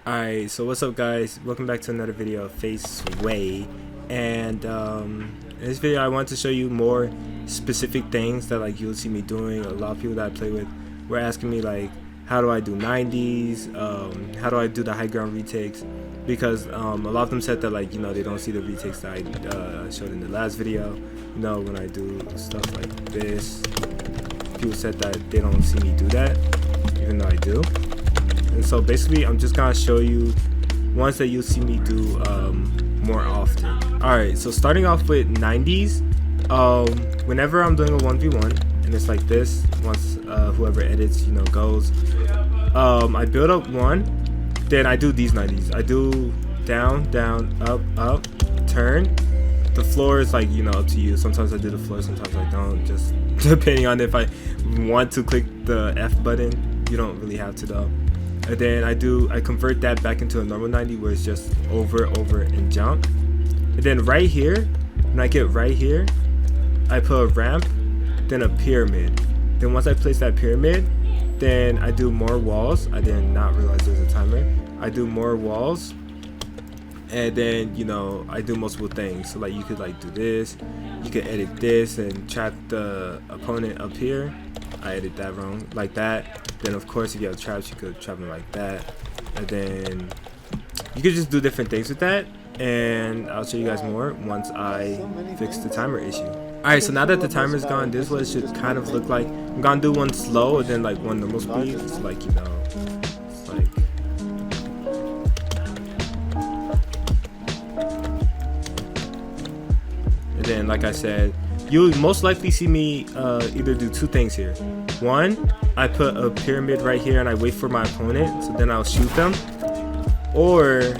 Alright, so what's up guys, welcome back to another video of Face Way. And in this video I want to show you more specific things that like you'll see me doing. A lot of people that I play with were asking me like, how do I do 90s, how do I do the high ground retakes, because a lot of them said that like, you know, they don't see the retakes that I showed in the last video. You know, when I do stuff like this, people said that they don't see me do that, even though I do. And so basically I'm just gonna show you ones that you'll see me do more often. Alright, so starting off with 90s, whenever I'm doing a 1v1 and it's like this, once whoever edits, you know, goes, I build up one, then I do these 90s. I do down, down, up, up, turn. The floor is like, you know, up to you. Sometimes I do the floor, sometimes I don't, just depending on if I want to click the F button. You don't really have to though. And then I convert that back into a normal 90 where it's just over, and jump. And then right here, when I get right here, I put a ramp, then a pyramid. Then once I place that pyramid, then I do more walls. I did not realize there's a timer. I do more walls, and then, you know, I do multiple things. So like you could like do this, you could edit this and trap the opponent up here. I edit that wrong, like that. Then of course if you have traps, you could trap them like that, and then you could just do different things with that, and I'll show you guys more once I fix the timer issue. Alright, so now that the timer is gone, this is what it should kind of look like. I'm gonna do one slow and then like one normal speed. It's like, you know, it's like, and then like I said, you'll most likely see me either do two things here. One, I put a pyramid right here and I wait for my opponent, so then I'll shoot them. Or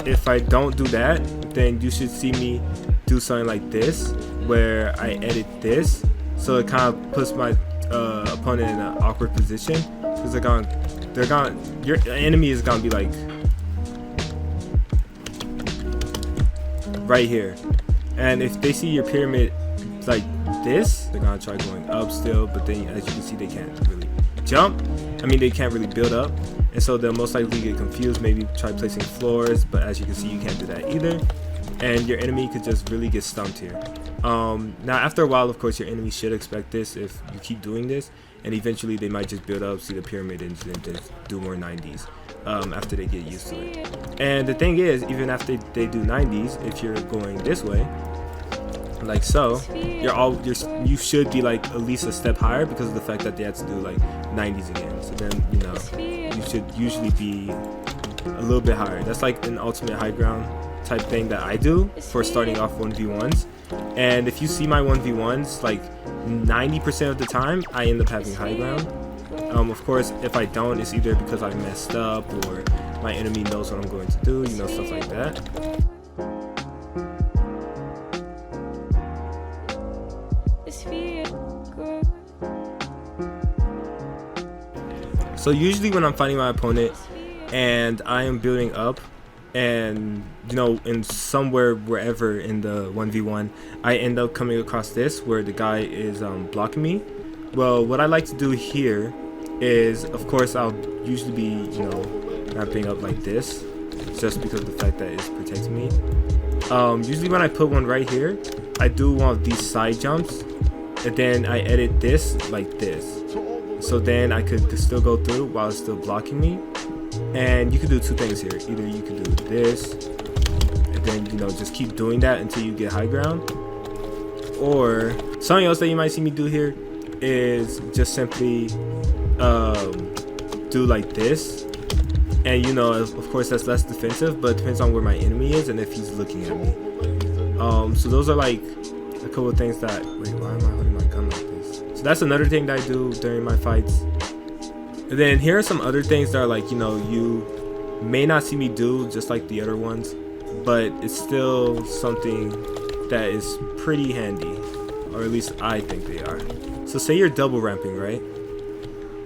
if I don't do that, then you should see me do something like this, where I edit this, so it kind of puts my opponent in an awkward position, because your enemy is gonna be like right here, and if they see your pyramid like this, they're gonna try going up still, but then as you can see, they can't really jump. I mean, they can't really build up, and so they'll most likely get confused, maybe try placing floors, but as you can see, you can't do that either, and your enemy could just really get stumped here. Now after a while, of course, your enemy should expect this if you keep doing this, and eventually they might just build up, see the pyramid, and then just do more 90s after they get used to it. And the thing is, even after they do 90s, if you're going this way like so, you should be like at least a step higher, because of the fact that they had to do like 90s again. So then, you know, you should usually be a little bit higher. That's like an ultimate high ground type thing that I do for starting off 1v1s. And if you see my 1v1s, like 90% of the time I end up having high ground. Of course, if I don't, it's either because I messed up or my enemy knows what I'm going to do, you know, stuff like that. So usually when I'm fighting my opponent and I am building up, and you know, in somewhere wherever in the 1v1 I end up coming across this where the guy is blocking me, well, what I like to do here is, of course, I'll usually be, you know, ramping up like this, just because of the fact that it's protecting me. Usually when I put one right here, I do one of these side jumps, and then I edit this like this, so then I could still go through while it's still blocking me. And you could do two things here. Either you could do this, and then, you know, just keep doing that until you get high ground. Or something else that you might see me do here is just simply do like this. And, you know, of course that's less defensive, but it depends on where my enemy is and if he's looking at me. So those are like a couple of things that, wait, why am I holding my gun like this? So that's another thing that I do during my fights. And then here are some other things that are like, you know, you may not see me do just like the other ones, but it's still something that is pretty handy, or at least I think they are. So say you're double ramping, right?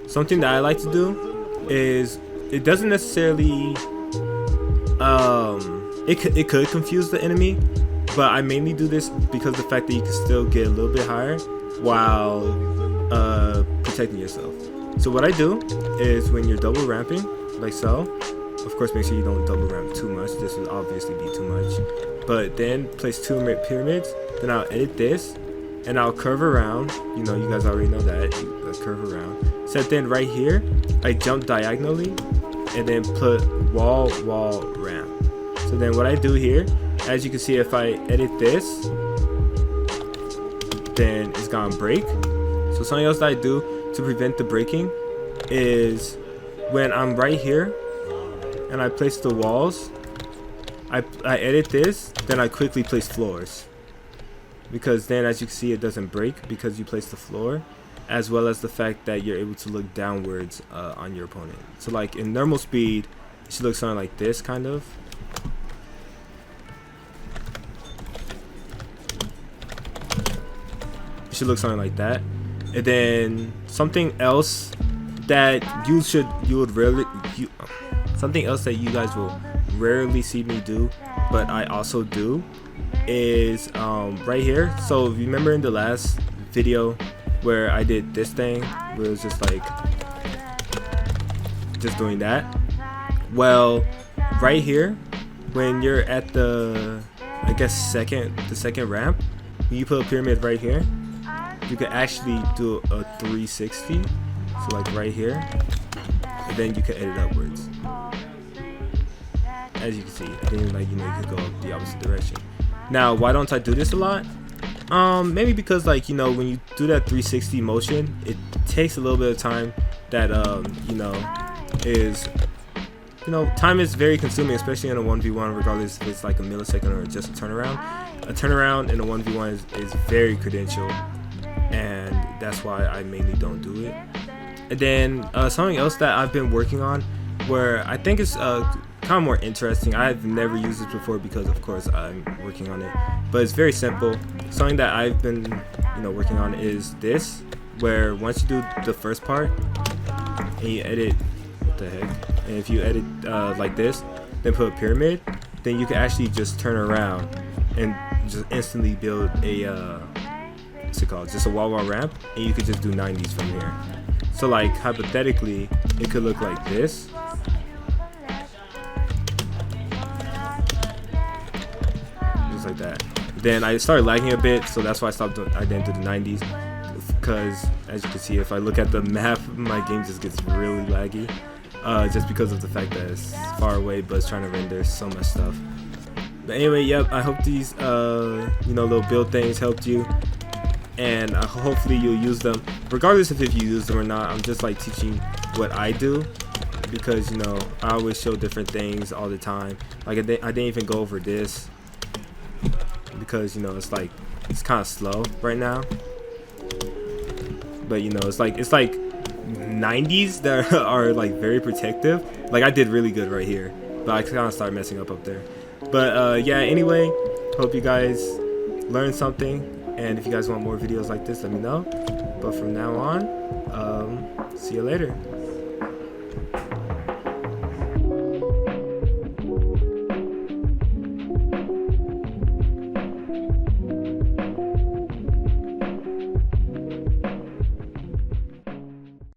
Something that I like to do is, it doesn't necessarily, it could confuse the enemy, but I mainly do this because of the fact that you can still get a little bit higher while protecting yourself. So what I do is, when you're double ramping like so, Of course, make sure you don't double ramp too much. This would obviously be too much. But then place 2 pyramids. Then I'll edit this, and I'll curve around. You know, you guys already know that. Curve around. So then right here, I jump diagonally, and then put wall ramp. So then what I do here, as you can see, if I edit this, then it's gonna break. So something else that I do to prevent the breaking is when I'm right here and I place the walls, I edit this, then I quickly place floors, because then as you can see it doesn't break because you place the floor, as well as the fact that you're able to look downwards on your opponent. So like in normal speed, it should look something like this, kind of. It should look something like that. And then something else that something else that you guys will rarely see me do, but I also do, is right here. So if you remember in the last video where I did this thing, where it was just like doing that, well, right here when you're at the, I guess, the second ramp, when you put a pyramid right here, you can actually do a 360. So like right here, and then you can edit upwards, as you can see. And then, like, you know, you can go the opposite direction. Now, why don't I do this a lot? Maybe because, like, you know, when you do that 360 motion, it takes a little bit of time. That you know, time is very consuming, especially in a 1v1, regardless if it's like a millisecond or just a turnaround. A turnaround in a 1v1 is very credential, and that's why I mainly don't do it. And then something else that I've been working on, where I think it's kind of more interesting. I've never used this before because, of course, I'm working on it, but it's very simple. Something that I've been, you know, working on is this, where once you do the first part and you edit, what the heck? And if you edit like this, then put a pyramid, then you can actually just turn around and just instantly build a what's it called? Just a wall ramp, and you could just do 90s from here. So like hypothetically, it could look like this. Just like that. Then I started lagging a bit, so that's why I didn't do the 90s. Because as you can see, if I look at the map, my game just gets really laggy. Just because of the fact that it's far away, but it's trying to render so much stuff. But anyway, yep, I hope these you know, little build things helped you. And hopefully you'll use them, regardless of if you use them or not. I'm just like teaching what I do, because, you know, I always show different things all the time. Like I didn't even go over this because, you know, it's kind of slow right now. But, you know, it's like 90s that are like very protective. Like I did really good right here, but I kind of started messing up there. But yeah, anyway, hope you guys learned something. And if you guys want more videos like this, let me know. But from now on, see you later.